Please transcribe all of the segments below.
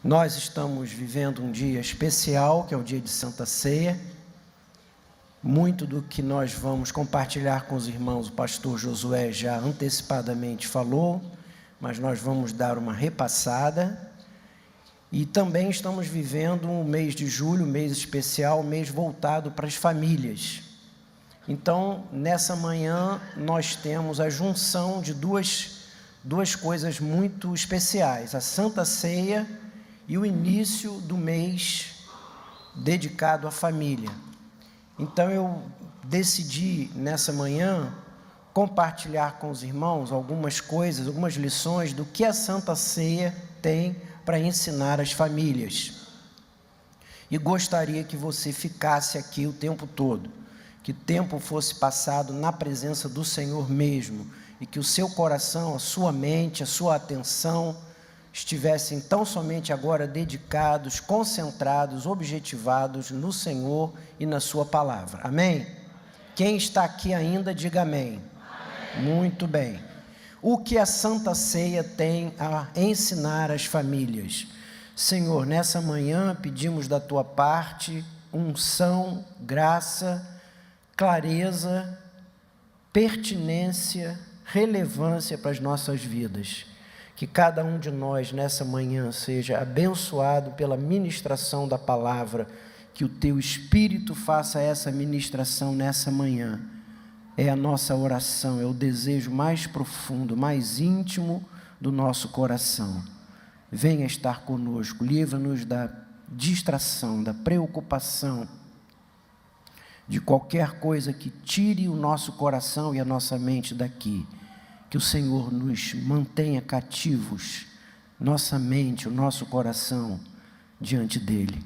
Nós estamos vivendo um dia especial, que é o dia de Santa Ceia. Muito do que nós vamos compartilhar com os irmãos, o pastor Josué já antecipadamente falou, mas nós vamos dar uma repassada. E também estamos vivendo um mês de julho, mês especial, mês voltado para as famílias. Então, nessa manhã, nós temos a junção de duas coisas muito especiais: a Santa Ceia e o início do mês dedicado à família. Então, eu decidi, nessa manhã, compartilhar com os irmãos algumas coisas, algumas lições do que a Santa Ceia tem para ensinar as famílias. E gostaria que você ficasse aqui o tempo todo, que o tempo fosse passado na presença do Senhor mesmo, e que o seu coração, a sua mente, a sua atenção estivessem tão somente agora dedicados, concentrados, objetivados no Senhor e na sua palavra. Amém? Quem está aqui ainda, diga amém. Amém. Muito bem. O que a Santa Ceia tem a ensinar às famílias? Senhor, nessa manhã pedimos da tua parte unção, graça, clareza, pertinência, relevância para as nossas vidas. Que cada um de nós nessa manhã seja abençoado pela ministração da palavra, que o teu Espírito faça essa ministração nessa manhã. É a nossa oração, é o desejo mais profundo, mais íntimo do nosso coração. Venha estar conosco, livra-nos da distração, da preocupação, de qualquer coisa que tire o nosso coração e a nossa mente daqui. Que o Senhor nos mantenha cativos, nossa mente, o nosso coração, diante dEle.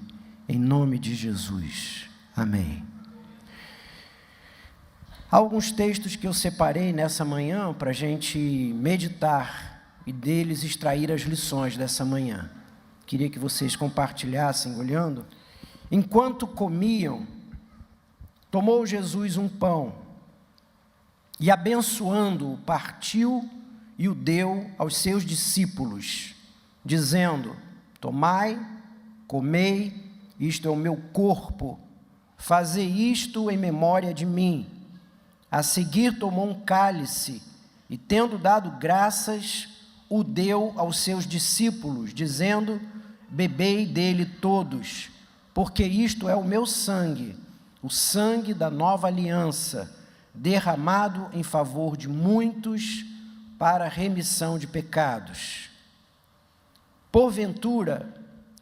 Em nome de Jesus. Amém. Há alguns textos que eu separei nessa manhã para a gente meditar e deles extrair as lições dessa manhã. Queria que vocês compartilhassem olhando. Enquanto comiam, tomou Jesus um pão e, abençoando-o, partiu e o deu aos seus discípulos, dizendo: tomai, comei, isto é o meu corpo, fazei isto em memória de mim. A seguir tomou um cálice e, tendo dado graças, o deu aos seus discípulos, dizendo: bebei dele todos, porque isto é o meu sangue, o sangue da nova aliança, derramado em favor de muitos para a remissão de pecados. Porventura,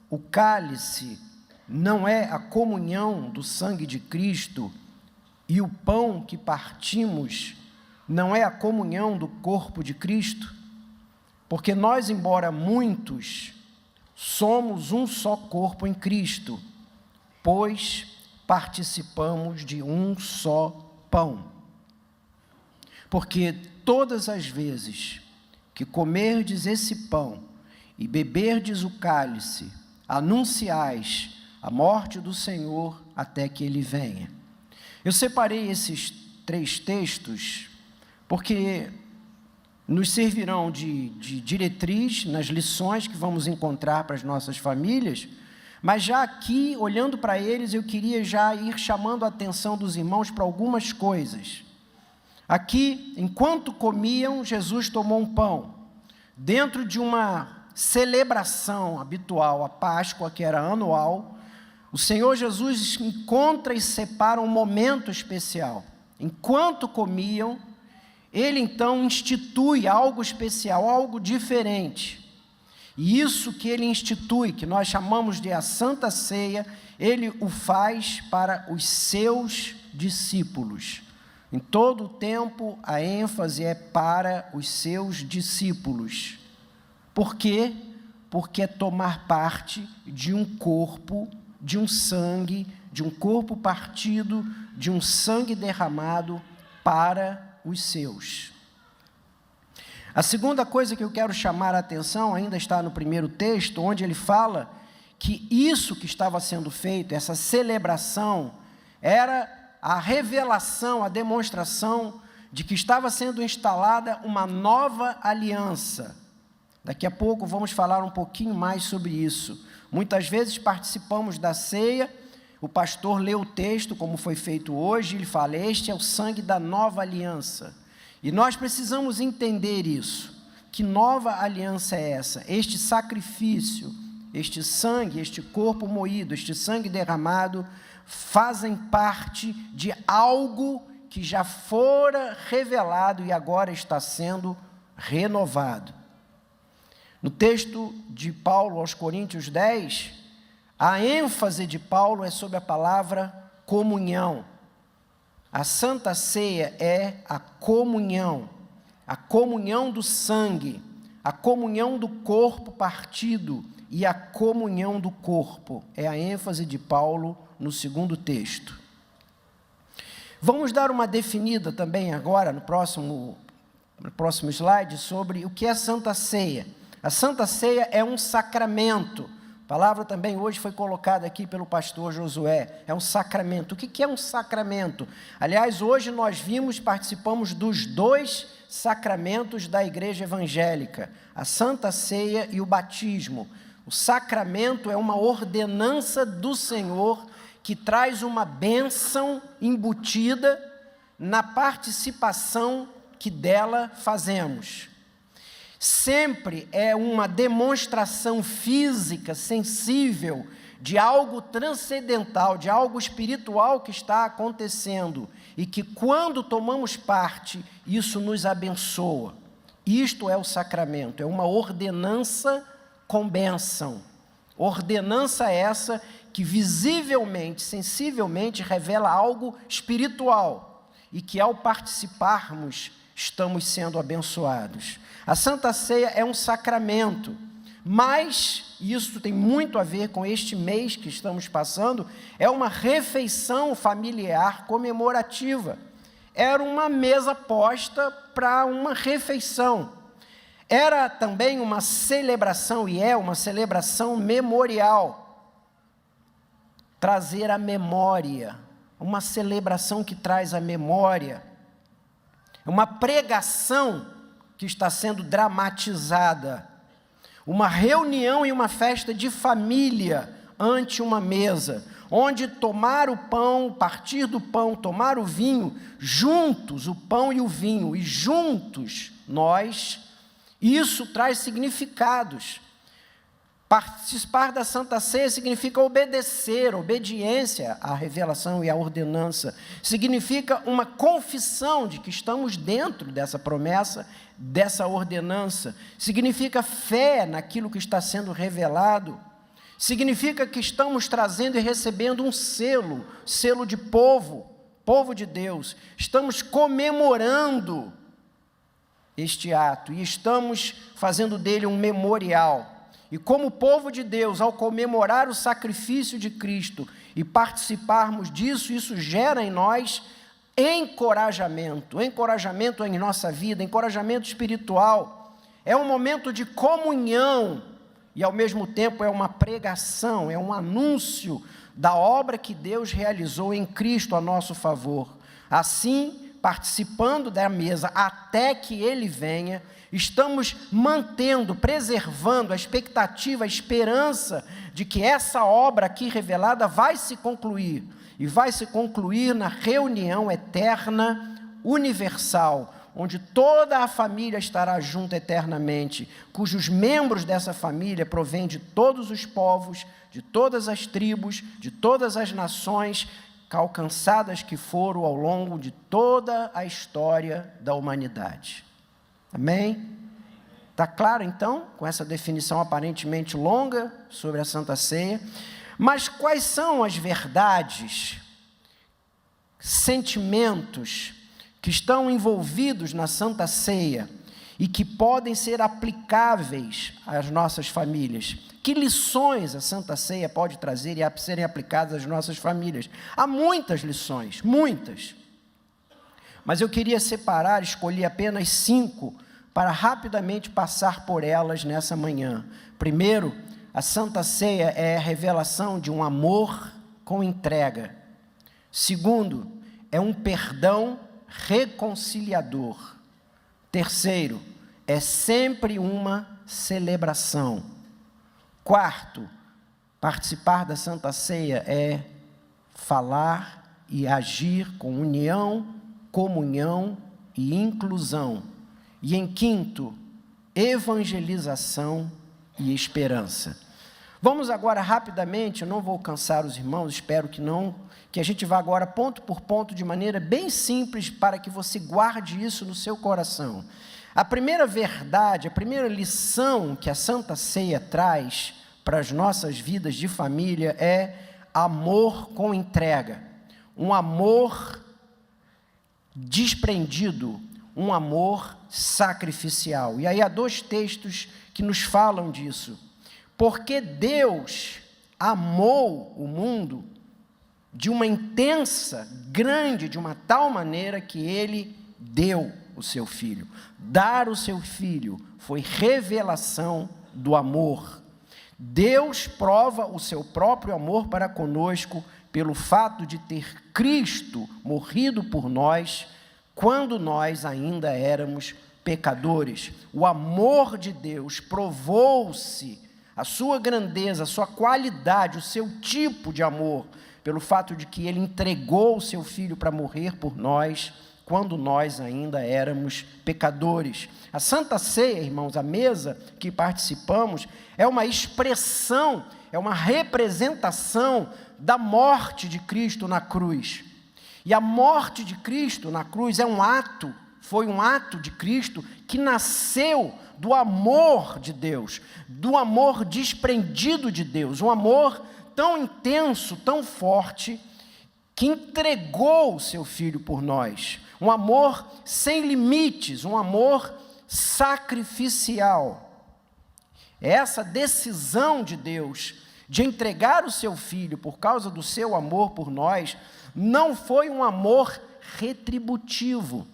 o cálice não é a comunhão do sangue de Cristo, e o pão que partimos não é a comunhão do corpo de Cristo? Porque nós, embora muitos, somos um só corpo em Cristo, pois participamos de um só pão. Porque todas as vezes que comerdes esse pão e beberdes o cálice, anunciais a morte do Senhor até que Ele venha. Eu separei esses 3 textos porque nos servirão de diretriz nas lições que vamos encontrar para as nossas famílias, mas já aqui, olhando para eles, eu queria já ir chamando a atenção dos irmãos para algumas coisas. Aqui, enquanto comiam, Jesus tomou um pão, dentro de uma celebração habitual, a Páscoa, que era anual. O Senhor Jesus encontra e separa um momento especial. Enquanto comiam, Ele então institui algo especial, algo diferente. E isso que Ele institui, que nós chamamos de a Santa Ceia, Ele o faz para os seus discípulos. Em todo o tempo, a ênfase é para os seus discípulos. Por quê? Porque é tomar parte de um corpo, de um sangue, de um corpo partido, de um sangue derramado para os seus. A segunda coisa que eu quero chamar a atenção, ainda está no primeiro texto, onde ele fala que isso que estava sendo feito, essa celebração, era a revelação, a demonstração de que estava sendo instalada uma nova aliança. Daqui a pouco vamos falar um pouquinho mais sobre isso. Muitas vezes participamos da ceia, o pastor lê o texto, como foi feito hoje, ele fala: este é o sangue da nova aliança. E nós precisamos entender isso. Que nova aliança é essa? Este sacrifício, este sangue, este corpo moído, este sangue derramado, fazem parte de algo que já fora revelado e agora está sendo renovado. No texto de Paulo aos Coríntios 10, a ênfase de Paulo é sobre a palavra comunhão. A Santa Ceia é a comunhão do sangue, a comunhão do corpo partido e a comunhão do corpo. É a ênfase de Paulo no segundo texto. Vamos dar uma definida também agora, no próximo slide, sobre o que é a Santa Ceia. A Santa Ceia é um sacramento. A palavra também hoje foi colocada aqui pelo pastor Josué. É um sacramento. O que é um sacramento? Aliás, hoje nós participamos dos 2 sacramentos da igreja evangélica, a Santa Ceia e o batismo. O sacramento é uma ordenança do Senhor que traz uma bênção embutida na participação que dela fazemos. Sempre é uma demonstração física, sensível, de algo transcendental, de algo espiritual que está acontecendo, e que quando tomamos parte, isso nos abençoa. Isto é o sacramento, é uma ordenança com bênção. Ordenança essa que visivelmente, sensivelmente revela algo espiritual, e que ao participarmos, estamos sendo abençoados. A Santa Ceia é um sacramento, mas isso tem muito a ver com este mês que estamos passando, é uma refeição familiar comemorativa. Era uma mesa posta para uma refeição. Era também uma celebração, e é uma celebração memorial. Trazer a memória, uma celebração que traz a memória. Uma pregação que está sendo dramatizada. Uma reunião e uma festa de família ante uma mesa, onde tomar o pão, partir do pão, tomar o vinho, juntos, o pão e o vinho, e juntos nós, isso traz significados. Participar da Santa Ceia significa obedecer, obediência à revelação e à ordenança. Significa uma confissão de que estamos dentro dessa promessa, dessa ordenança. Significa fé naquilo que está sendo revelado. Significa que estamos trazendo e recebendo um selo de povo de Deus. Estamos comemorando este ato e estamos fazendo dele um memorial. E como povo de Deus, ao comemorar o sacrifício de Cristo e participarmos disso, isso gera em nós encorajamento em nossa vida, encorajamento espiritual. É um momento de comunhão e, ao mesmo tempo, é uma pregação, é um anúncio da obra que Deus realizou em Cristo a nosso favor. Assim, participando da mesa até que Ele venha, estamos mantendo, preservando a expectativa, a esperança de que essa obra aqui revelada vai se concluir, e vai se concluir na reunião eterna, universal, onde toda a família estará junta eternamente, cujos membros dessa família provêm de todos os povos, de todas as tribos, de todas as nações alcançadas que foram ao longo de toda a história da humanidade. Amém? Está claro, então, com essa definição aparentemente longa sobre a Santa Ceia? Mas quais são as verdades, sentimentos que estão envolvidos na Santa Ceia e que podem ser aplicáveis às nossas famílias? Que lições a Santa Ceia pode trazer e serem aplicadas às nossas famílias? Há muitas lições, muitas. Mas eu queria escolhi apenas 5 para rapidamente passar por elas nessa manhã. Primeiro, a Santa Ceia é a revelação de um amor com entrega. Segundo, é um perdão reconciliador. Terceiro, é sempre uma celebração. Quarto, participar da Santa Ceia é falar e agir com união, comunhão e inclusão. E em quinto, evangelização e esperança. Vamos agora rapidamente, eu não vou cansar os irmãos, espero que não, que a gente vá agora ponto por ponto de maneira bem simples para que você guarde isso no seu coração. A primeira verdade, a primeira lição que a Santa Ceia traz para as nossas vidas de família é amor com entrega, um amor desprendido, um amor sacrificial. E aí há dois textos que nos falam disso. Porque Deus amou o mundo de uma intensa, grande, de uma tal maneira que Ele deu o seu Filho. Dar o seu Filho foi revelação do amor. Deus prova o seu próprio amor para conosco pelo fato de ter Cristo morrido por nós quando nós ainda éramos pecadores. O amor de Deus provou-se, a sua grandeza, a sua qualidade, o seu tipo de amor, pelo fato de que Ele entregou o seu Filho para morrer por nós, quando nós ainda éramos pecadores. A Santa Ceia, irmãos, a mesa que participamos, é uma expressão, é uma representação da morte de Cristo na cruz. E a morte de Cristo na cruz é um ato, foi um ato de Cristo que nasceu do amor de Deus, do amor desprendido de Deus, um amor tão intenso, tão forte, que entregou o seu Filho por nós, um amor sem limites, um amor sacrificial. Essa decisão de Deus de entregar o seu Filho por causa do seu amor por nós, não foi um amor retributivo.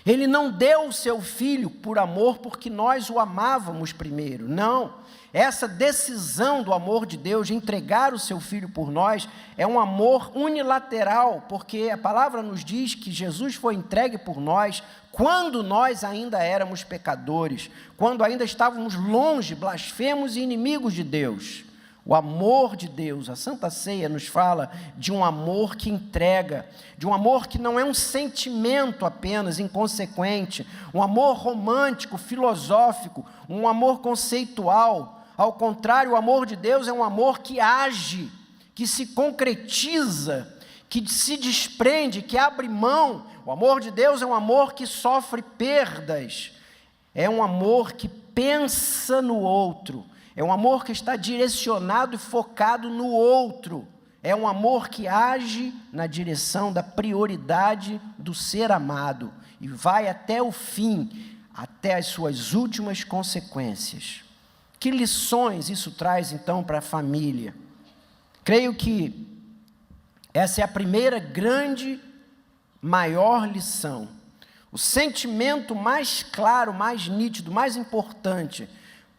Ele não deu o seu Filho por amor porque nós o amávamos primeiro, não. Essa decisão do amor de Deus de entregar o seu Filho por nós é um amor unilateral, porque a palavra nos diz que Jesus foi entregue por nós quando nós ainda éramos pecadores, quando ainda estávamos longe, blasfemos e inimigos de Deus. O amor de Deus, a Santa Ceia nos fala de um amor que entrega, de um amor que não é um sentimento apenas inconsequente, um amor romântico, filosófico, um amor conceitual. Ao contrário, o amor de Deus é um amor que age, que se concretiza, que se desprende, que abre mão. O amor de Deus é um amor que sofre perdas, é um amor que pensa no outro, é um amor que está direcionado e focado no outro. É um amor que age na direção da prioridade do ser amado e vai até o fim, até as suas últimas consequências. Que lições isso traz, então, para a família? Creio que essa é a primeira grande, maior lição. O sentimento mais claro, mais nítido, mais importante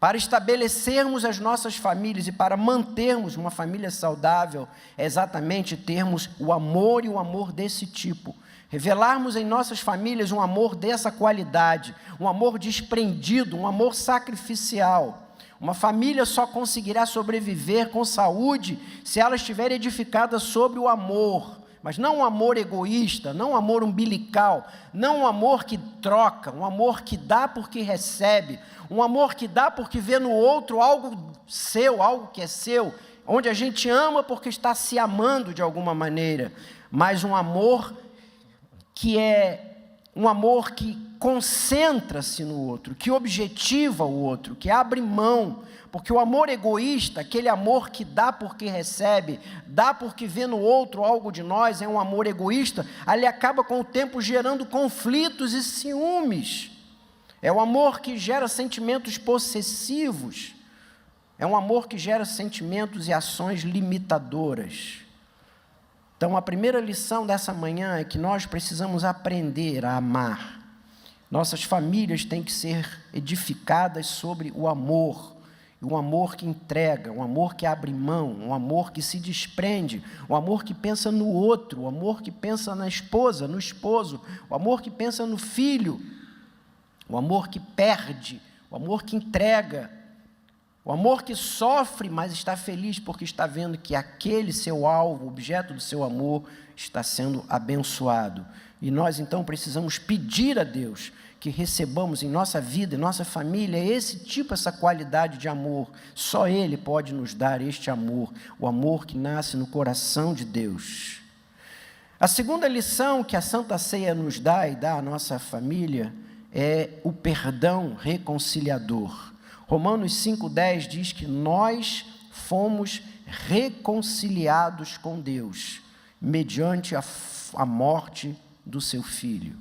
para estabelecermos as nossas famílias e para mantermos uma família saudável é exatamente termos o amor e o amor desse tipo. Revelarmos em nossas famílias um amor dessa qualidade, um amor desprendido, um amor sacrificial. Uma família só conseguirá sobreviver com saúde se ela estiver edificada sobre o amor, mas não um amor egoísta, não um amor umbilical, não um amor que troca, um amor que dá porque recebe, um amor que dá porque vê no outro algo seu, algo que é seu, onde a gente ama porque está se amando de alguma maneira, mas um amor que é um amor que concentra-se no outro, que objetiva o outro, que abre mão, porque o amor egoísta, aquele amor que dá porque recebe, dá porque vê no outro algo de nós, é um amor egoísta, ali acaba com o tempo gerando conflitos e ciúmes. É o amor que gera sentimentos possessivos, é um amor que gera sentimentos e ações limitadoras. Então, a primeira lição dessa manhã é que nós precisamos aprender a amar. Nossas famílias têm que ser edificadas sobre o amor, um amor que entrega, um amor que abre mão, um amor que se desprende, um amor que pensa no outro, um amor que pensa na esposa, no esposo, um amor que pensa no filho, o amor que perde, o amor que entrega, o amor que sofre, mas está feliz porque está vendo que aquele seu alvo, objeto do seu amor, está sendo abençoado. E nós então precisamos pedir a Deus que recebamos em nossa vida, em nossa família, essa qualidade de amor. Só Ele pode nos dar este amor, o amor que nasce no coração de Deus. A segunda lição que a Santa Ceia nos dá e dá à nossa família é o perdão reconciliador. Romanos 5,10 diz que nós fomos reconciliados com Deus, mediante a morte do seu Filho.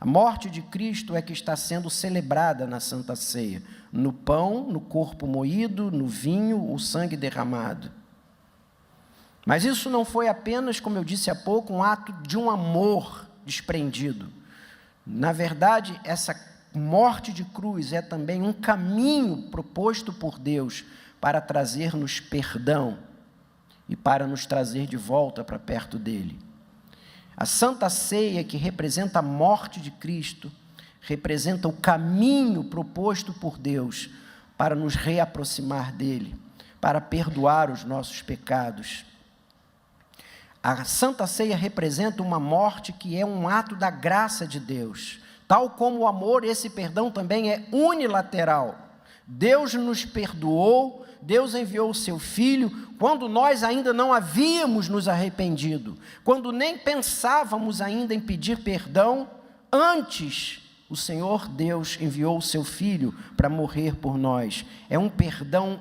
A morte de Cristo é que está sendo celebrada na Santa Ceia, no pão, no corpo moído, no vinho, o sangue derramado. Mas isso não foi apenas, como eu disse há pouco, um ato de um amor desprendido. Na verdade, essa morte de cruz é também um caminho proposto por Deus para trazer-nos perdão e para nos trazer de volta para perto dele. A Santa Ceia, que representa a morte de Cristo, representa o caminho proposto por Deus para nos reaproximar dele, para perdoar os nossos pecados. A Santa Ceia representa uma morte que é um ato da graça de Deus. Tal como o amor, esse perdão também é unilateral. Deus nos perdoou, Deus enviou o seu Filho, quando nós ainda não havíamos nos arrependido, quando nem pensávamos ainda em pedir perdão, antes o Senhor Deus enviou o seu Filho para morrer por nós. É um perdão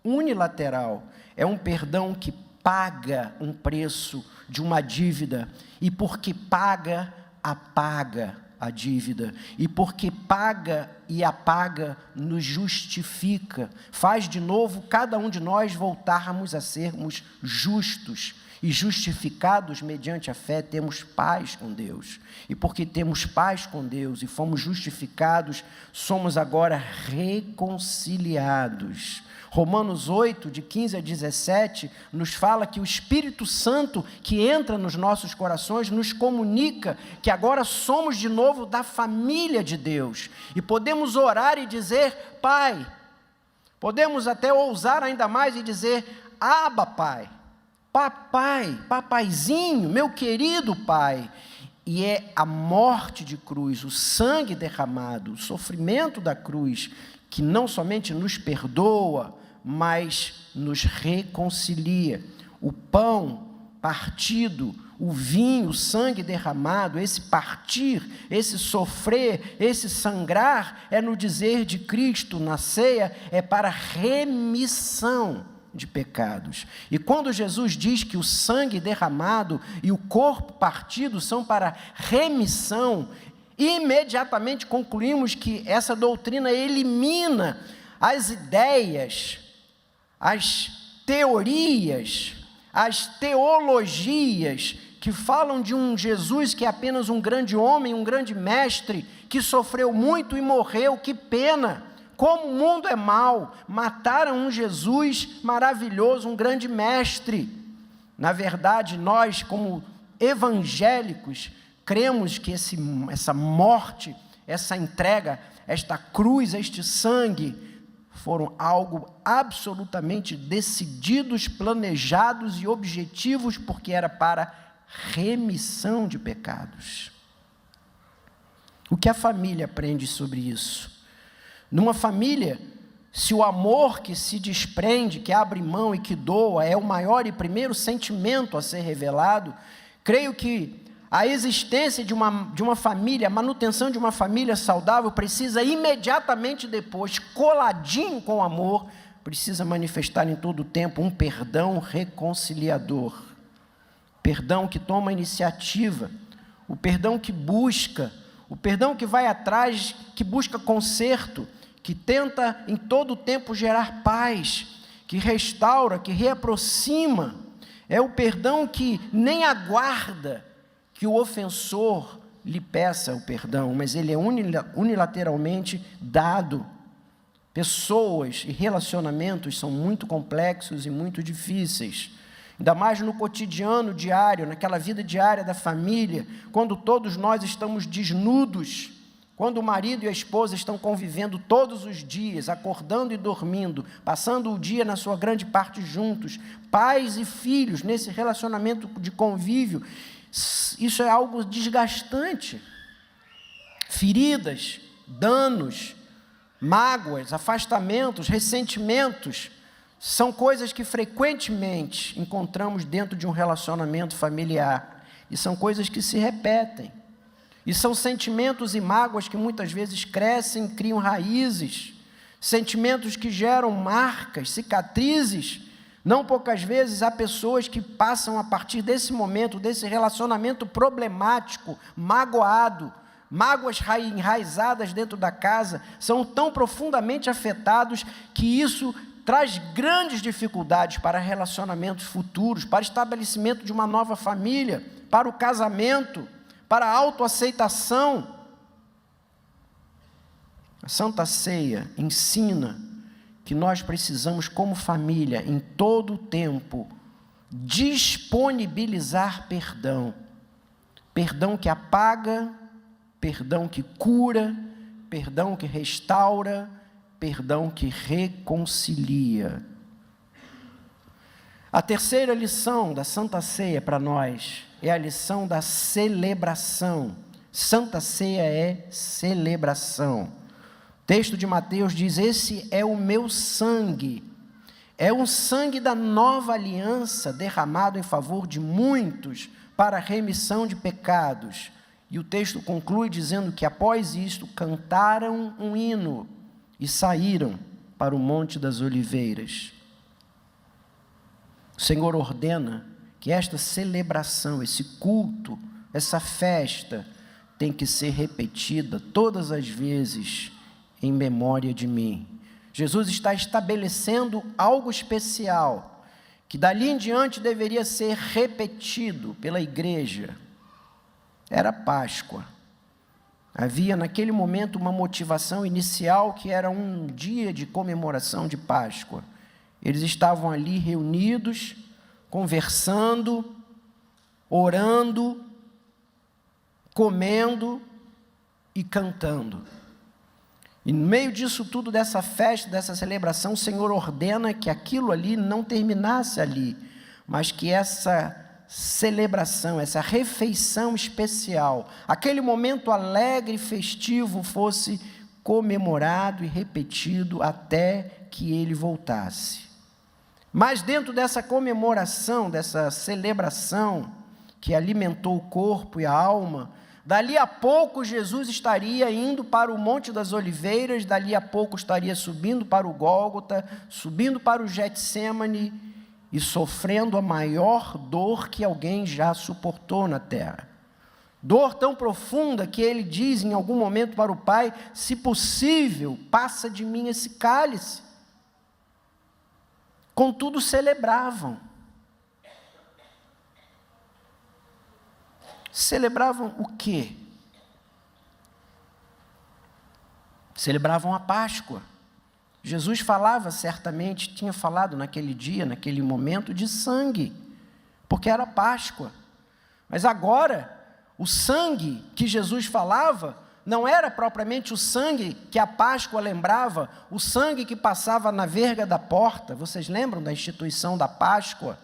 unilateral, é um perdão que paga um preço de uma dívida, e porque paga, apaga a dívida, e porque paga e apaga, nos justifica, faz de novo cada um de nós voltarmos a sermos justos, e justificados mediante a fé, temos paz com Deus, e porque temos paz com Deus, e fomos justificados, somos agora reconciliados. Romanos 8, de 15 a 17, nos fala que o Espírito Santo que entra nos nossos corações nos comunica que agora somos de novo da família de Deus. E podemos orar e dizer, Pai. Podemos até ousar ainda mais e dizer, Abba, Pai. Papai, papaizinho, meu querido Pai. E é a morte de cruz, o sangue derramado, o sofrimento da cruz, que não somente nos perdoa, mas nos reconcilia. O pão partido, o vinho, o sangue derramado, esse partir, esse sofrer, esse sangrar, é no dizer de Cristo na ceia, é para remissão de pecados. E quando Jesus diz que o sangue derramado e o corpo partido são para remissão, imediatamente concluímos que essa doutrina elimina as ideias, as teorias, as teologias que falam de um Jesus que é apenas um grande homem, um grande mestre, que sofreu muito e morreu. Que pena! Como o mundo é mau, mataram um Jesus maravilhoso, um grande mestre. Na verdade, nós, como evangélicos, cremos que essa morte, essa entrega, esta cruz, este sangue, foram algo absolutamente decididos, planejados e objetivos, porque era para remissão de pecados. O que a família aprende sobre isso? Numa família, se o amor que se desprende, que abre mão e que doa, é o maior e primeiro sentimento a ser revelado, creio que a existência de uma família, a manutenção de uma família saudável precisa imediatamente depois, coladinho com o amor, precisa manifestar em todo o tempo um perdão reconciliador. Perdão que toma iniciativa, o perdão que busca, o perdão que vai atrás, que busca conserto, que tenta em todo o tempo gerar paz, que restaura, que reaproxima. É o perdão que nem aguarda que o ofensor lhe peça o perdão, mas ele é unilateralmente dado. Pessoas e relacionamentos são muito complexos e muito difíceis, ainda mais no cotidiano diário, naquela vida diária da família, quando todos nós estamos desnudos, quando o marido e a esposa estão convivendo todos os dias, acordando e dormindo, passando o dia na sua grande parte juntos, pais e filhos nesse relacionamento de convívio, isso é algo desgastante. Feridas, danos, mágoas, afastamentos, ressentimentos, são coisas que frequentemente encontramos dentro de um relacionamento familiar, e são coisas que se repetem. E são sentimentos e mágoas que muitas vezes crescem, criam raízes, sentimentos que geram marcas, cicatrizes. Não poucas vezes há pessoas que passam a partir desse momento, desse relacionamento problemático, magoado, mágoas enraizadas dentro da casa, são tão profundamente afetados que isso traz grandes dificuldades para relacionamentos futuros, para estabelecimento de uma nova família, para o casamento, para a autoaceitação. A Santa Ceia ensina que nós precisamos, como família, em todo o tempo, disponibilizar perdão. Perdão que apaga, perdão que cura, perdão que restaura, perdão que reconcilia. A terceira lição da Santa Ceia para nós é a lição da celebração. Santa Ceia é celebração. O texto de Mateus diz: esse é o meu sangue. É um sangue da nova aliança derramado em favor de muitos para a remissão de pecados. E o texto conclui dizendo que após isto cantaram um hino e saíram para o Monte das Oliveiras. O Senhor ordena que esta celebração, esse culto, essa festa, tem que ser repetida todas as vezes em memória de mim. Jesus está estabelecendo algo especial, que dali em diante deveria ser repetido pela igreja. Era Páscoa. Havia naquele momento uma motivação inicial que era um dia de comemoração de Páscoa. Eles estavam ali reunidos, conversando, orando, comendo e cantando. E no meio disso tudo, dessa festa, dessa celebração, o Senhor ordena que aquilo ali não terminasse ali, mas que essa celebração, essa refeição especial, aquele momento alegre e festivo fosse comemorado e repetido até que ele voltasse. Mas dentro dessa comemoração, dessa celebração que alimentou o corpo e a alma, dali a pouco Jesus estaria indo para o Monte das Oliveiras, dali a pouco estaria subindo para o Gólgota, subindo para o Getsêmani, e sofrendo a maior dor que alguém já suportou na terra. Dor tão profunda que ele diz em algum momento para o Pai: se possível, passa de mim esse cálice. Contudo, celebravam. Celebravam o quê? Celebravam a Páscoa. Jesus falava certamente, tinha falado naquele dia, naquele momento, de sangue, porque era Páscoa. Mas agora, o sangue que Jesus falava não era propriamente o sangue que a Páscoa lembrava, o sangue que passava na verga da porta. Vocês lembram da instituição da Páscoa?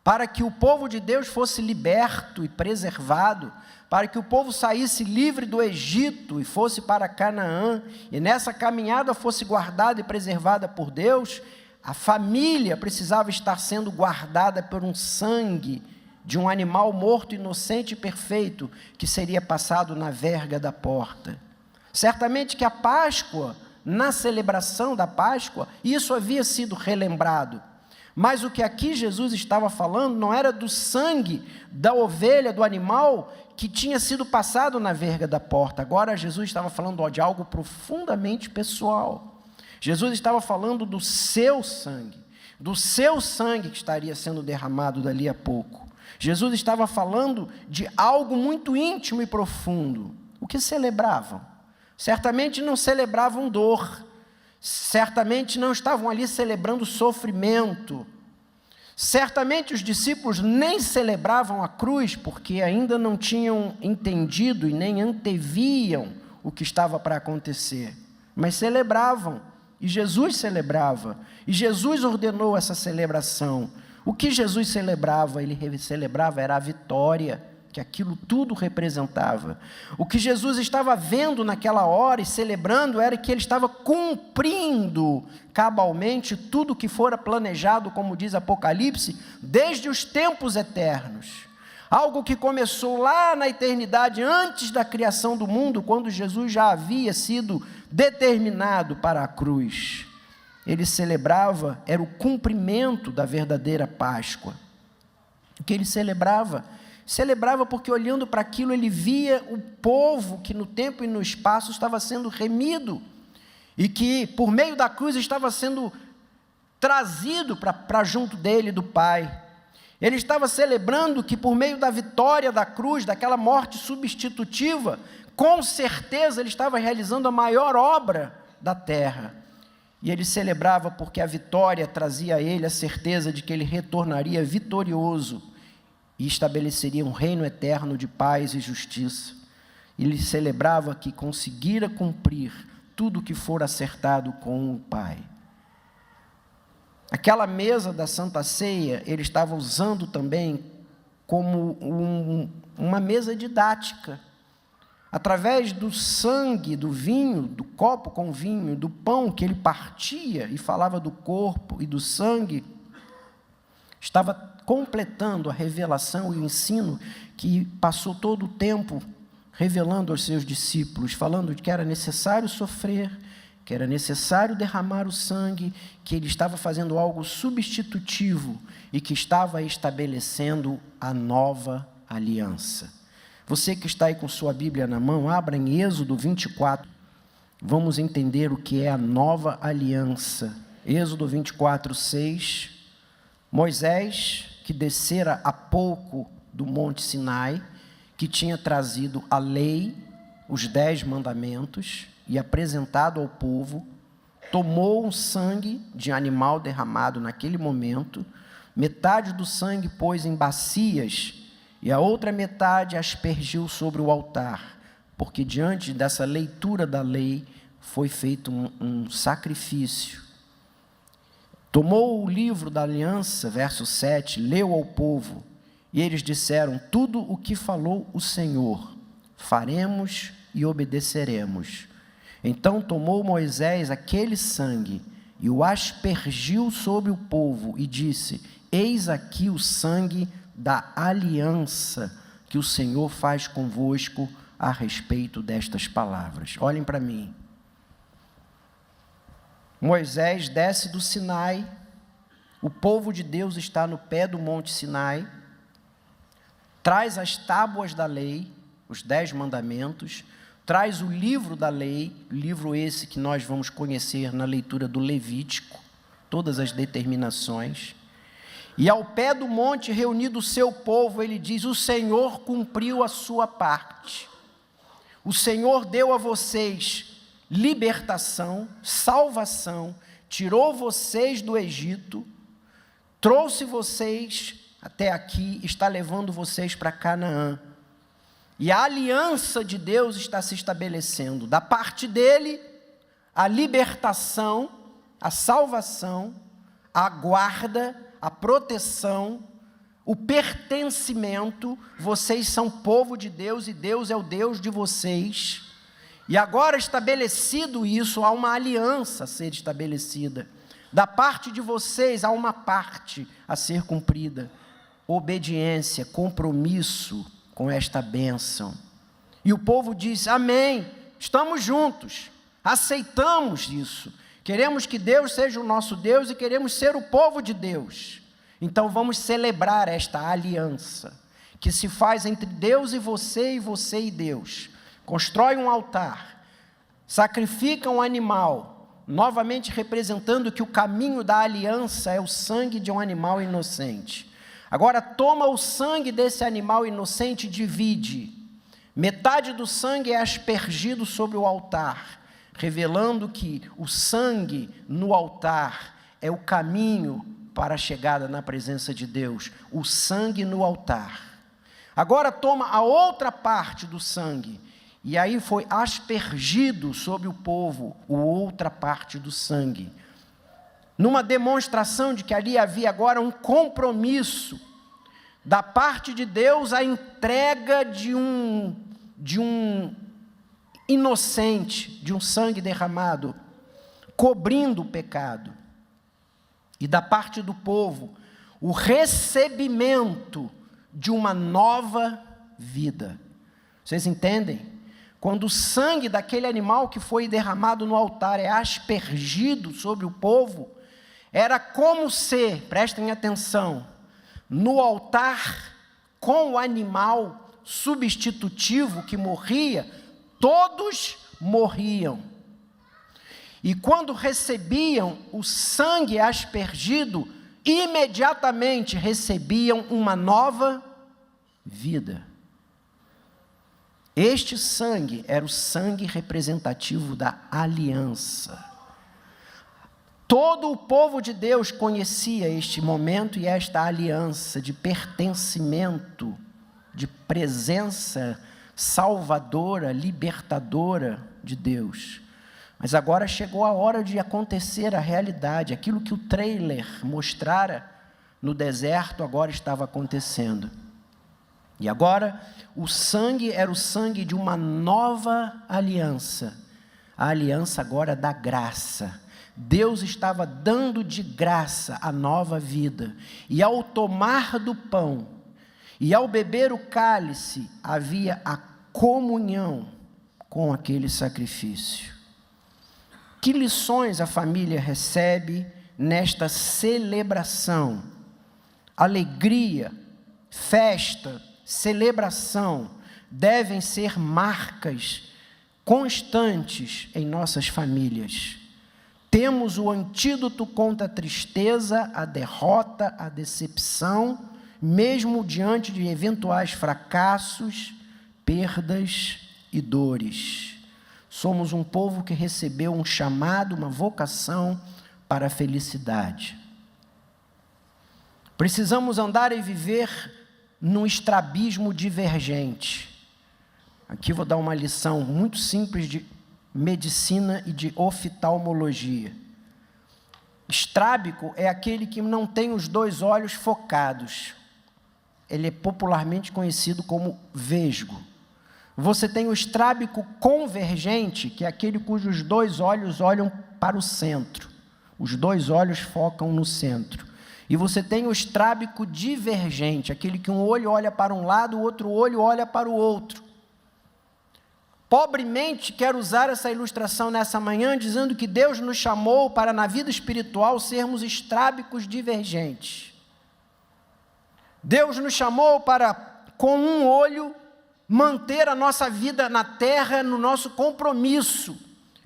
Para que o povo de Deus fosse liberto e preservado, para que o povo saísse livre do Egito e fosse para Canaã, e nessa caminhada fosse guardada e preservada por Deus, a família precisava estar sendo guardada por um sangue de um animal morto, inocente e perfeito, que seria passado na verga da porta. Certamente que a Páscoa, na celebração da Páscoa, isso havia sido relembrado. Mas o que aqui Jesus estava falando não era do sangue da ovelha, do animal, que tinha sido passado na verga da porta. Agora Jesus estava falando de algo profundamente pessoal. Jesus estava falando do seu sangue que estaria sendo derramado dali a pouco. Jesus estava falando de algo muito íntimo e profundo. O que celebravam? Certamente não celebravam dor, certamente não estavam ali celebrando sofrimento. Certamente os discípulos nem celebravam a cruz, porque ainda não tinham entendido e nem anteviam o que estava para acontecer, mas celebravam, e Jesus celebrava, e Jesus ordenou essa celebração. O que Jesus celebrava? Ele celebrava era a vitória, que aquilo tudo representava. O que Jesus estava vendo naquela hora e celebrando era que ele estava cumprindo cabalmente tudo que fora planejado, como diz Apocalipse, desde os tempos eternos. Algo que começou lá na eternidade, antes da criação do mundo, quando Jesus já havia sido determinado para a cruz. Ele celebrava, era o cumprimento da verdadeira Páscoa. O que ele celebrava? Celebrava porque, olhando para aquilo, ele via o povo que no tempo e no espaço estava sendo remido, e que por meio da cruz estava sendo trazido para junto dele, do Pai. Ele estava celebrando que por meio da vitória da cruz, daquela morte substitutiva, com certeza ele estava realizando a maior obra da terra. E ele celebrava porque a vitória trazia a ele a certeza de que ele retornaria vitorioso e estabeleceria um reino eterno de paz e justiça. Ele celebrava que conseguira cumprir tudo o que for acertado com o Pai. Aquela mesa da Santa Ceia, ele estava usando também como uma mesa didática. Através do sangue, do vinho, do copo com vinho, do pão que ele partia e falava do corpo e do sangue, estava completando a revelação e o ensino que passou todo o tempo revelando aos seus discípulos, falando de que era necessário sofrer, que era necessário derramar o sangue, que ele estava fazendo algo substitutivo e que estava estabelecendo a nova aliança. Você que está aí com sua Bíblia na mão, abra em Êxodo 24, vamos entender o que é a nova aliança. Êxodo 24, 6, Moisés, que descera há pouco do Monte Sinai, que tinha trazido a lei, os 10 mandamentos, e apresentado ao povo, tomou um sangue de animal derramado naquele momento, metade do sangue pôs em bacias, e a outra metade aspergiu sobre o altar, porque diante dessa leitura da lei, foi feito um sacrifício. Tomou o livro da aliança, verso 7, leu ao povo, e eles disseram: tudo o que falou o Senhor, faremos e obedeceremos. Então tomou Moisés aquele sangue e o aspergiu sobre o povo e disse: eis aqui o sangue da aliança que o Senhor faz convosco a respeito destas palavras. Olhem para mim. Moisés desce do Sinai, o povo de Deus está no pé do Monte Sinai, traz as tábuas da lei, os 10 mandamentos, traz o livro da lei, livro esse que nós vamos conhecer na leitura do Levítico, todas as determinações, e ao pé do monte reunido o seu povo, ele diz: o Senhor cumpriu a sua parte, o Senhor deu a vocês libertação, salvação, tirou vocês do Egito, trouxe vocês até aqui, está levando vocês para Canaã. E a aliança de Deus está se estabelecendo. Da parte dele, a libertação, a salvação, a guarda, a proteção, o pertencimento. Vocês são povo de Deus e Deus é o Deus de vocês. E agora, estabelecido isso, há uma aliança a ser estabelecida. Da parte de vocês, há uma parte a ser cumprida. Obediência, compromisso com esta bênção. E o povo diz: amém, estamos juntos, aceitamos isso, queremos que Deus seja o nosso Deus e queremos ser o povo de Deus. Então vamos celebrar esta aliança, que se faz entre Deus e você e Deus. Constrói um altar, sacrifica um animal, novamente representando que o caminho da aliança é o sangue de um animal inocente. Agora toma o sangue desse animal inocente e divide. Metade do sangue é aspergido sobre o altar, revelando que o sangue no altar é o caminho para a chegada na presença de Deus. O sangue no altar. Agora toma a outra parte do sangue E aí foi aspergido sobre o povo outra parte do sangue, numa demonstração de que ali havia agora um compromisso da parte de Deus, a entrega de um inocente, de um sangue derramado, cobrindo o pecado. E da parte do povo, o recebimento de uma nova vida. Vocês entendem? Quando o sangue daquele animal que foi derramado no altar é aspergido sobre o povo, era como se, prestem atenção, no altar, com o animal substitutivo que morria, todos morriam. E quando recebiam o sangue aspergido, imediatamente recebiam uma nova vida. Este sangue era o sangue representativo da aliança. Todo o povo de Deus conhecia este momento e esta aliança de pertencimento, de presença salvadora, libertadora de Deus. Mas agora chegou a hora de acontecer a realidade. Aquilo que o trailer mostrara no deserto agora estava acontecendo. E agora o sangue era o sangue de uma nova aliança. A aliança agora da graça. Deus estava dando de graça a nova vida. E ao tomar do pão e ao beber o cálice, havia a comunhão com aquele sacrifício. Que lições a família recebe nesta celebração? Alegria, festa, celebração devem ser marcas constantes em nossas famílias. Temos o antídoto contra a tristeza, a derrota, a decepção, mesmo diante de eventuais fracassos, perdas e dores. Somos um povo que recebeu um chamado, uma vocação para a felicidade. Precisamos andar e viver num estrabismo divergente. Aqui vou dar uma lição muito simples de medicina e de oftalmologia. Estrábico é aquele que não tem os dois olhos focados. Ele é popularmente conhecido como vesgo. Você tem o estrábico convergente, que é aquele cujos dois olhos olham para o centro. Os dois olhos focam no centro. E você tem o estrábico divergente, aquele que um olho olha para um lado, o outro olho olha para o outro. Pobremente quero usar essa ilustração nessa manhã, dizendo que Deus nos chamou para, na vida espiritual, sermos estrábicos divergentes. Deus nos chamou para, com um olho, manter a nossa vida na terra, no nosso compromisso,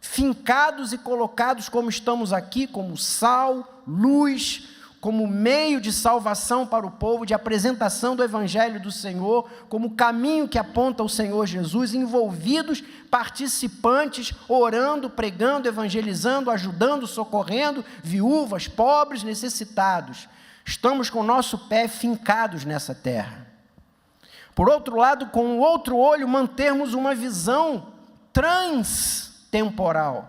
fincados e colocados como estamos aqui, como sal, luz, como meio de salvação para o povo, de apresentação do Evangelho do Senhor, como caminho que aponta ao Senhor Jesus, envolvidos, participantes, orando, pregando, evangelizando, ajudando, socorrendo, viúvas, pobres, necessitados. Estamos com o nosso pé fincados nessa terra. Por outro lado, com o outro olho, mantermos uma visão transtemporal.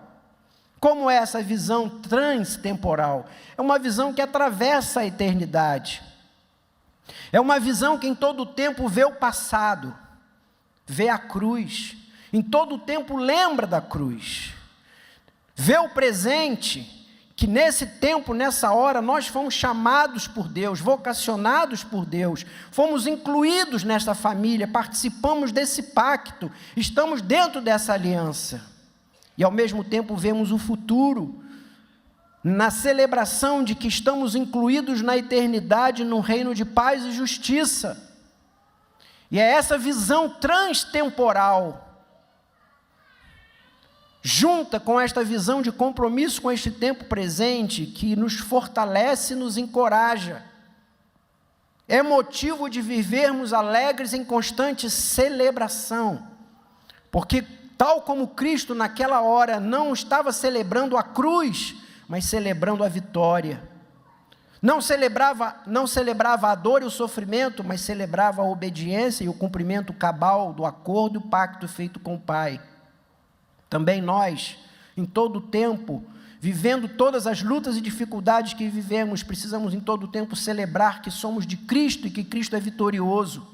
Como é essa visão transtemporal? É uma visão que atravessa a eternidade. É uma visão que em todo o tempo vê o passado, vê a cruz, em todo o tempo lembra da cruz. Vê o presente, que nesse tempo, nessa hora, nós fomos chamados por Deus, vocacionados por Deus, fomos incluídos nesta família, participamos desse pacto, estamos dentro dessa aliança. E ao mesmo tempo vemos o futuro, na celebração de que estamos incluídos na eternidade, num reino de paz e justiça. E é essa visão transtemporal, junta com esta visão de compromisso com este tempo presente, que nos fortalece e nos encoraja. É motivo de vivermos alegres em constante celebração, porque tal como Cristo naquela hora não estava celebrando a cruz, mas celebrando a vitória. Não celebrava a dor e o sofrimento, mas celebrava a obediência e o cumprimento cabal do acordo e o pacto feito com o Pai. Também nós, em todo o tempo, vivendo todas as lutas e dificuldades que vivemos, precisamos em todo o tempo celebrar que somos de Cristo e que Cristo é vitorioso.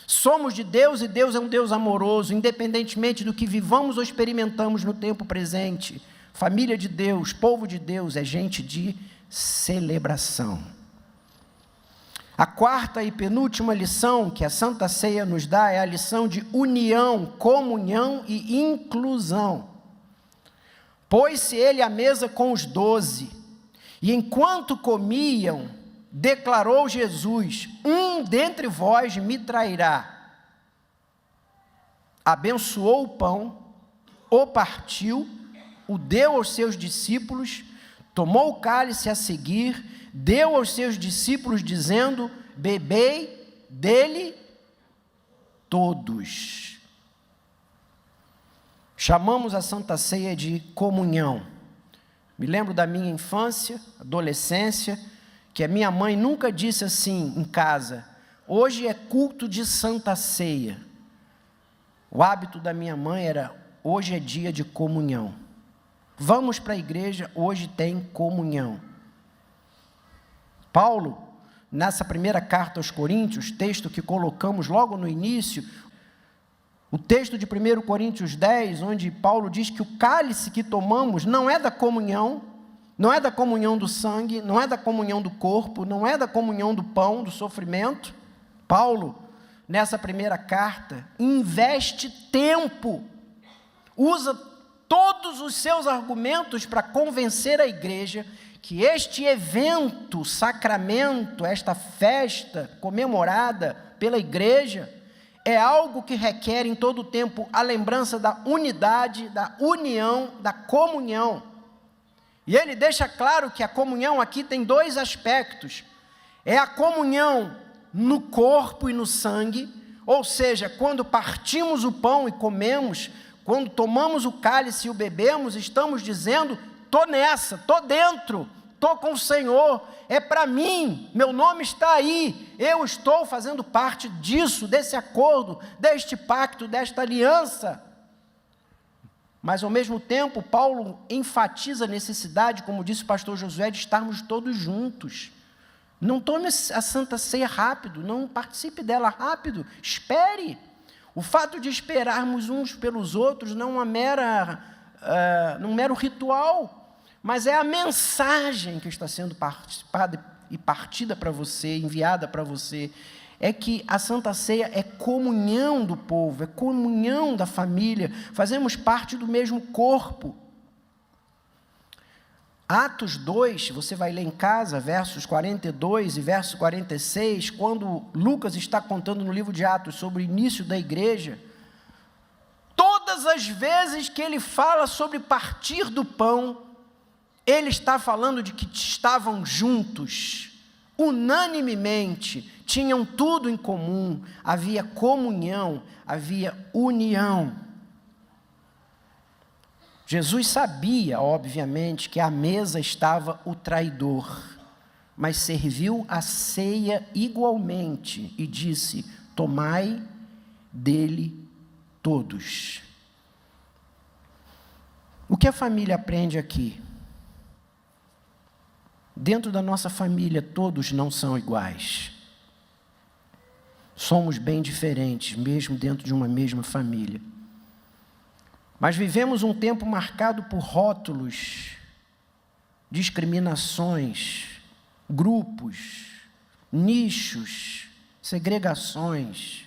Somos de Deus e Deus é um Deus amoroso, independentemente do que vivamos ou experimentamos no tempo presente. Família de Deus, povo de Deus, é gente de celebração. A quarta e penúltima lição que a Santa Ceia nos dá é a lição de união, comunhão e inclusão. Pôs-se ele à mesa com os 12, e enquanto comiam, declarou Jesus: um dentre vós me trairá. Abençoou o pão, o partiu, o deu aos seus discípulos, tomou o cálice a seguir, deu aos seus discípulos, dizendo: bebei dele todos. Chamamos a Santa Ceia de comunhão. Me lembro da minha infância, adolescência, que a minha mãe nunca disse assim em casa: hoje é culto de Santa Ceia. O hábito da minha mãe era: hoje é dia de comunhão. Vamos para a igreja, hoje tem comunhão. Paulo, nessa primeira carta aos Coríntios, texto que colocamos logo no início, o texto de 1 Coríntios 10, onde Paulo diz que o cálice que tomamos não é da comunhão, não é da comunhão do sangue, não é da comunhão do corpo, não é da comunhão do pão, do sofrimento. Paulo, nessa primeira carta, investe tempo, usa todos os seus argumentos para convencer a igreja que este evento, sacramento, esta festa comemorada pela igreja, é algo que requer em todo o tempo a lembrança da unidade, da união, da comunhão. E ele deixa claro que a comunhão aqui tem dois aspectos. É a comunhão no corpo e no sangue, ou seja, quando partimos o pão e comemos, quando tomamos o cálice e o bebemos, estamos dizendo: estou nessa, estou dentro, estou com o Senhor, é para mim, meu nome está aí, eu estou fazendo parte disso, desse acordo, deste pacto, desta aliança. Mas ao mesmo tempo, Paulo enfatiza a necessidade, como disse o pastor Josué, de estarmos todos juntos. Não tome a Santa Ceia rápido, não participe dela rápido, espere. O fato de esperarmos uns pelos outros não é um mero ritual, mas é a mensagem que está sendo participada e partida para você, enviada para você, é que a Santa Ceia é comunhão do povo, é comunhão da família, fazemos parte do mesmo corpo. Atos 2, você vai ler em casa, versos 42 e verso 46, quando Lucas está contando no livro de Atos sobre o início da igreja, todas as vezes que ele fala sobre partir do pão, ele está falando de que estavam juntos, unanimemente, tinham tudo em comum, havia comunhão, havia união. Jesus sabia, obviamente, que à mesa estava o traidor, mas serviu a ceia igualmente e disse: tomai dele todos. O que a família aprende aqui? Dentro da nossa família, todos não são iguais. Somos bem diferentes, mesmo dentro de uma mesma família. Mas vivemos um tempo marcado por rótulos, discriminações, grupos, nichos, segregações.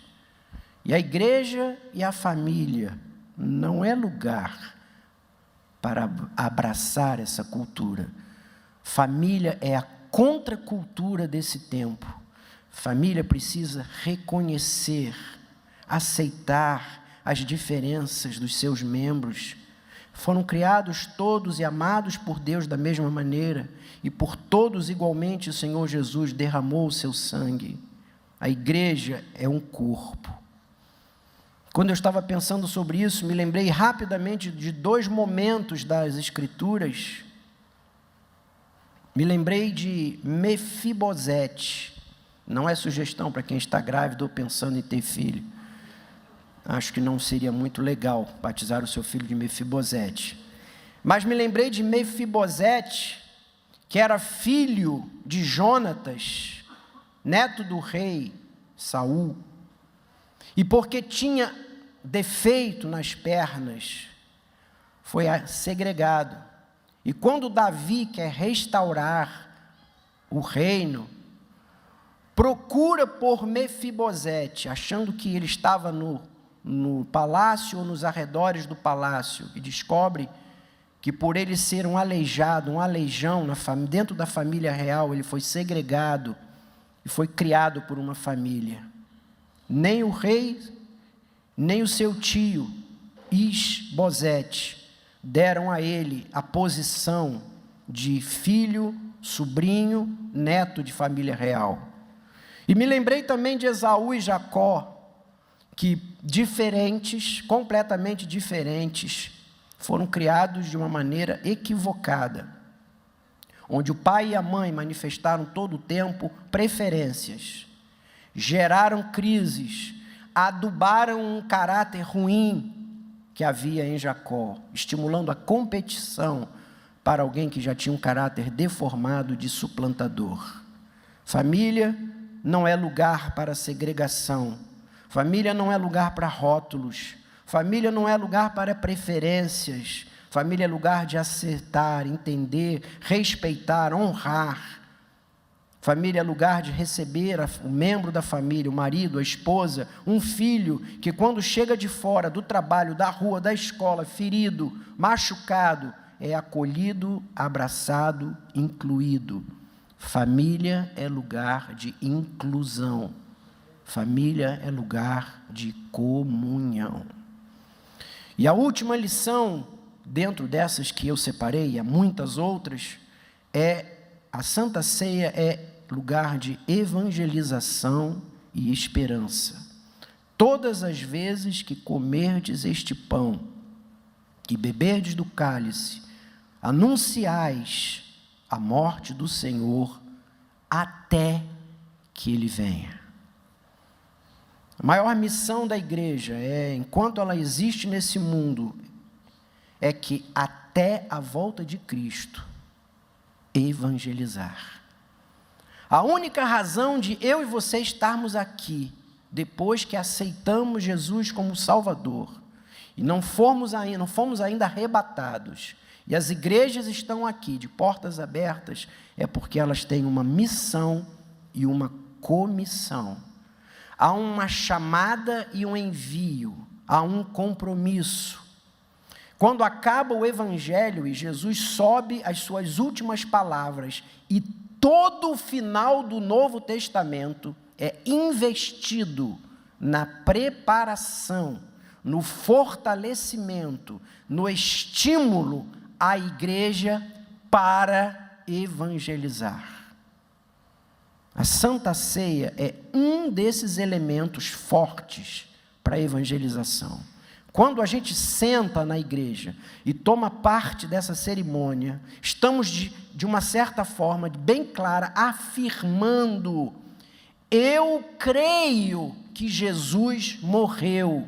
E a igreja e a família não é lugar para abraçar essa cultura. Família é a contracultura desse tempo. Família precisa reconhecer, aceitar as diferenças dos seus membros. Foram criados todos e amados por Deus da mesma maneira, e por todos igualmente o Senhor Jesus derramou o seu sangue. A igreja é um corpo. Quando eu estava pensando sobre isso, me lembrei rapidamente de dois momentos das Escrituras. Me lembrei de Mefibosete. Não é sugestão para quem está grávido ou pensando em ter filho. Acho que não seria muito legal batizar o seu filho de Mefibosete. Mas me lembrei de Mefibosete, que era filho de Jonatas, neto do rei Saul. E porque tinha defeito nas pernas, foi segregado. E quando Davi quer restaurar o reino, procura por Mefibosete, achando que ele estava no palácio ou nos arredores do palácio, e descobre que por ele ser um aleijado, um aleijão dentro da família real, ele foi segregado e foi criado por uma família. Nem o rei, nem o seu tio, Isbosete, deram a ele a posição de filho, sobrinho, neto de família real. E me lembrei também de Esaú e Jacó, que diferentes, completamente diferentes, foram criados de uma maneira equivocada, onde o pai e a mãe manifestaram todo o tempo preferências, geraram crises, adubaram um caráter ruim que havia em Jacó, estimulando a competição para alguém que já tinha um caráter deformado de suplantador. Família não é lugar para segregação, família não é lugar para rótulos, família não é lugar para preferências, família é lugar de acertar, entender, respeitar, honrar. Família é lugar de receber o membro da família, o marido, a esposa, um filho, que quando chega de fora, do trabalho, da rua, da escola, ferido, machucado, é acolhido, abraçado, incluído. Família é lugar de inclusão. Família é lugar de comunhão. E a última lição, dentro dessas que eu separei, e há muitas outras, a Santa Ceia é lugar de evangelização e esperança. Todas as vezes que comerdes este pão e beberdes do cálice, anunciais a morte do Senhor até que Ele venha. A maior missão da igreja enquanto ela existe nesse mundo, é que até a volta de Cristo, evangelizar. A única razão de eu e você estarmos aqui, depois que aceitamos Jesus como Salvador, e não fomos ainda arrebatados, e as igrejas estão aqui, de portas abertas, é porque elas têm uma missão e uma comissão. Há uma chamada e um envio, há um compromisso. Quando acaba o Evangelho e Jesus sobe as suas últimas palavras, e todo o final do Novo Testamento é investido na preparação, no fortalecimento, no estímulo à igreja para evangelizar. A Santa Ceia é um desses elementos fortes para a evangelização. Quando a gente senta na igreja e toma parte dessa cerimônia, estamos, de uma certa forma, bem clara, afirmando: eu creio que Jesus morreu.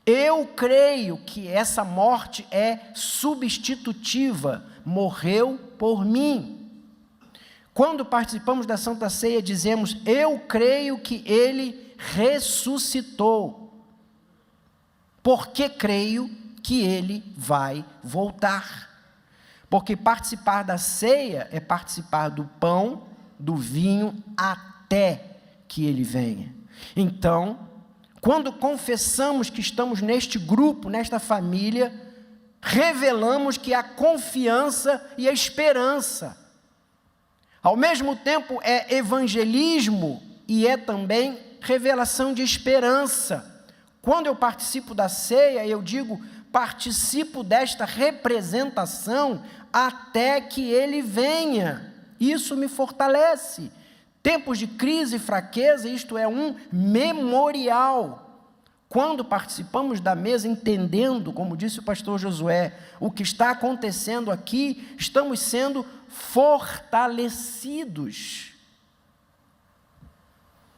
Eu creio que essa morte é substitutiva, morreu por mim. Quando participamos da Santa Ceia, dizemos: eu creio que Ele ressuscitou. Porque creio que Ele vai voltar. Porque participar da ceia é participar do pão, do vinho, até que Ele venha. Então, quando confessamos que estamos neste grupo, nesta família, revelamos que há confiança e a esperança. Ao mesmo tempo é evangelismo e é também revelação de esperança. Quando eu participo da ceia, eu digo: participo desta representação até que Ele venha. Isso me fortalece. Tempos de crise e fraqueza, isto é um memorial. Quando participamos da mesa, entendendo, como disse o pastor Josué, o que está acontecendo aqui, estamos sendo fortalecidos.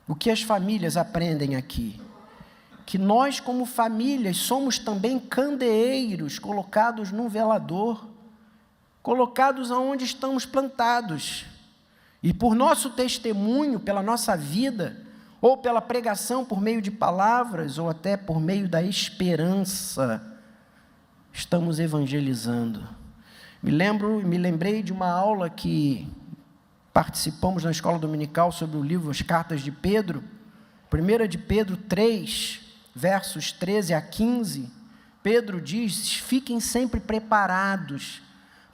O que as famílias aprendem aqui? Que nós, como famílias, somos também candeeiros colocados num velador, colocados aonde estamos plantados. E por nosso testemunho, pela nossa vida, ou pela pregação por meio de palavras, ou até por meio da esperança, estamos evangelizando. Me lembrei de uma aula que participamos na escola dominical sobre o livro As Cartas de Pedro, 1 de Pedro 3, versos 13 a 15, Pedro diz: fiquem sempre preparados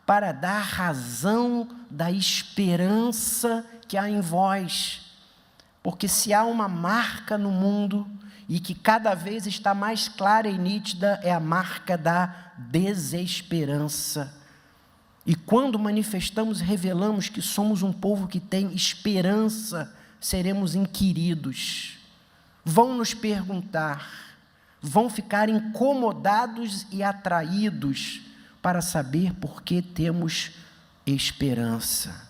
para dar razão da esperança que há em vós, porque se há uma marca no mundo, e que cada vez está mais clara e nítida, é a marca da desesperança. E quando manifestamos e revelamos que somos um povo que tem esperança, seremos inquiridos. Vão nos perguntar, vão ficar incomodados e atraídos para saber por que temos esperança.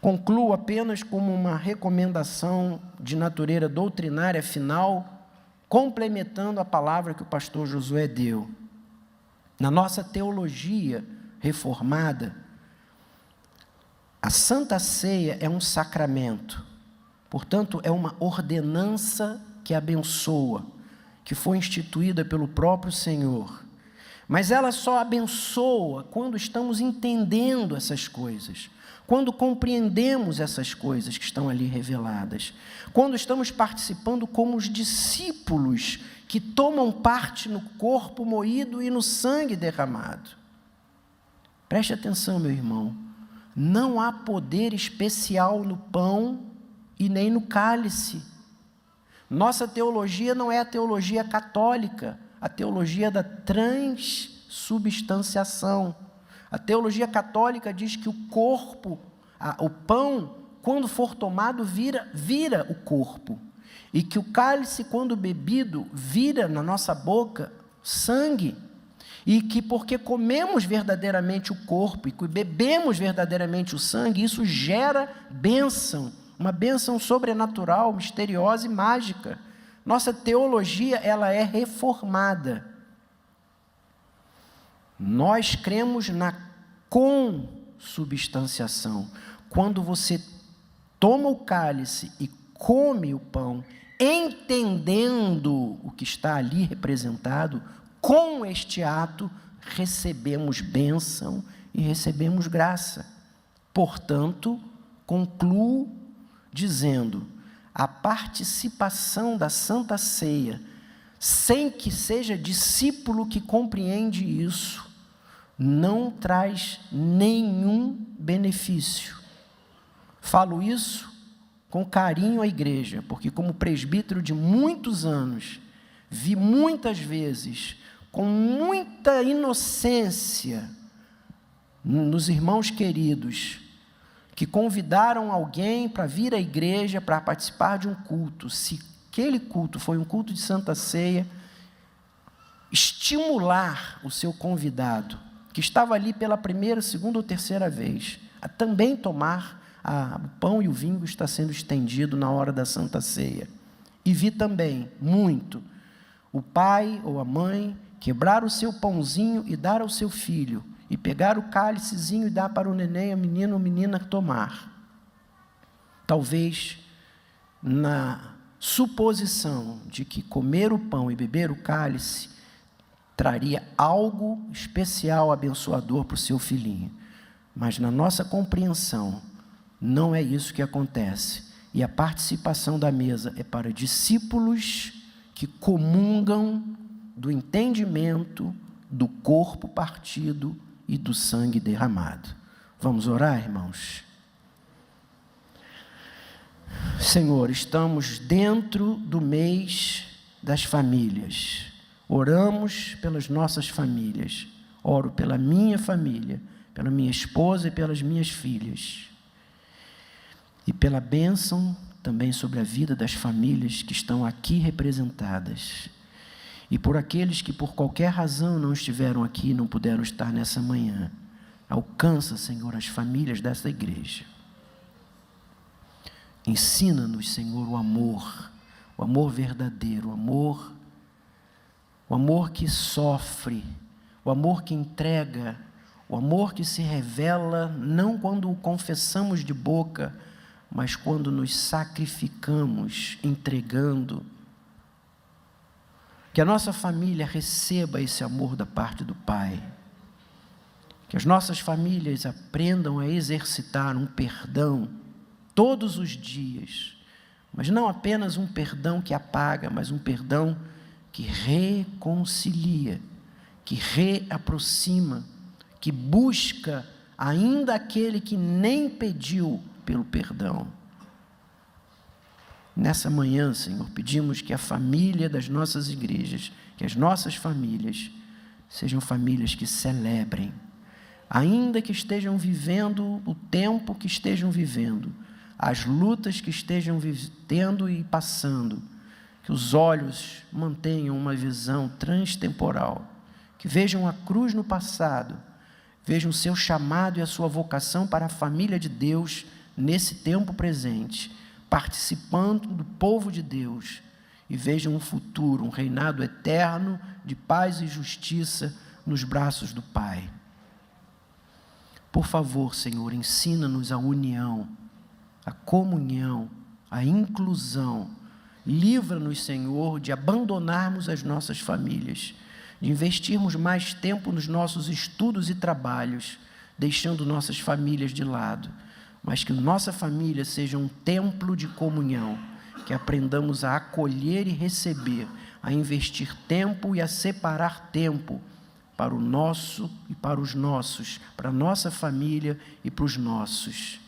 Concluo apenas como uma recomendação de natureza doutrinária final, complementando a palavra que o pastor Josué deu. Na nossa teologia reformada, a Santa Ceia é um sacramento, portanto, é uma ordenança que abençoa, que foi instituída pelo próprio Senhor. Mas ela só abençoa quando estamos entendendo essas coisas, quando compreendemos essas coisas que estão ali reveladas, quando estamos participando como os discípulos que tomam parte no corpo moído e no sangue derramado. Preste atenção, meu irmão, não há poder especial no pão e nem no cálice. Nossa teologia não é a teologia católica, a teologia da transubstanciação. A teologia católica diz que o corpo, o pão, quando for tomado, vira o corpo. E que o cálice, quando bebido, vira na nossa boca sangue. E que porque comemos verdadeiramente o corpo e que bebemos verdadeiramente o sangue, isso gera bênção, uma bênção sobrenatural, misteriosa e mágica. Nossa teologia, ela é reformada. Nós cremos na consubstanciação. Quando você toma o cálice e come o pão, entendendo o que está ali representado, com este ato recebemos bênção e recebemos graça. Portanto, concluo dizendo: a participação da Santa Ceia, sem que seja discípulo que compreende isso, não traz nenhum benefício. Falo isso com carinho à igreja, porque como presbítero de muitos anos, vi muitas vezes, com muita inocência, nos irmãos queridos, que convidaram alguém para vir à igreja para participar de um culto. Se aquele culto foi um culto de Santa Ceia, estimular o seu convidado, que estava ali pela primeira, segunda ou terceira vez, a também tomar o pão e o vinho que está sendo estendido na hora da Santa Ceia. E vi também, muito, o pai ou a mãe quebrar o seu pãozinho e dar ao seu filho, e pegar o cálicezinho e dar para o neném, a menina ou menina tomar. Talvez na suposição de que comer o pão e beber o cálice traria algo especial, abençoador para o seu filhinho. Mas na nossa compreensão, não é isso que acontece. E a participação da mesa é para discípulos que comungam do entendimento do corpo partido e do sangue derramado. Vamos orar, irmãos? Senhor, estamos dentro do mês das famílias. Oramos pelas nossas famílias. Oro pela minha família, pela minha esposa e pelas minhas filhas. E pela bênção também sobre a vida das famílias que estão aqui representadas. E por aqueles que por qualquer razão não estiveram aqui, não puderam estar nessa manhã. Alcança, Senhor, as famílias dessa igreja. Ensina-nos, Senhor, o amor verdadeiro, o amor que sofre, o amor que entrega, o amor que se revela não quando o confessamos de boca, mas quando nos sacrificamos, entregando. Que a nossa família receba esse amor da parte do Pai. Que as nossas famílias aprendam a exercitar um perdão todos os dias, mas não apenas um perdão que apaga, mas um perdão que reconcilia, que reaproxima, que busca ainda aquele que nem pediu pelo perdão. Nessa manhã, Senhor, pedimos que a família das nossas igrejas, que as nossas famílias, sejam famílias que celebrem, ainda que estejam vivendo o tempo que estejam vivendo, as lutas que estejam tendo e passando, que os olhos mantenham uma visão transtemporal, que vejam a cruz no passado, vejam o seu chamado e a sua vocação para a família de Deus nesse tempo presente, participando do povo de Deus, e vejam um futuro, um reinado eterno de paz e justiça nos braços do Pai. Por favor, Senhor, ensina-nos a união, a comunhão, a inclusão. Livra-nos, Senhor, de abandonarmos as nossas famílias, de investirmos mais tempo nos nossos estudos e trabalhos, deixando nossas famílias de lado, mas que nossa família seja um templo de comunhão, que aprendamos a acolher e receber, a investir tempo e a separar tempo para o nosso e para os nossos, para a nossa família e para os nossos.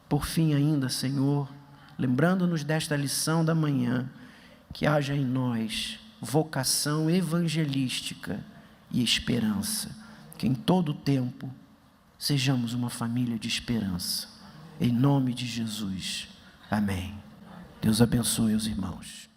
Por fim ainda, Senhor, lembrando-nos desta lição da manhã, que haja em nós vocação evangelística e esperança, que em todo o tempo sejamos uma família de esperança. Em nome de Jesus. Amém. Deus abençoe os irmãos.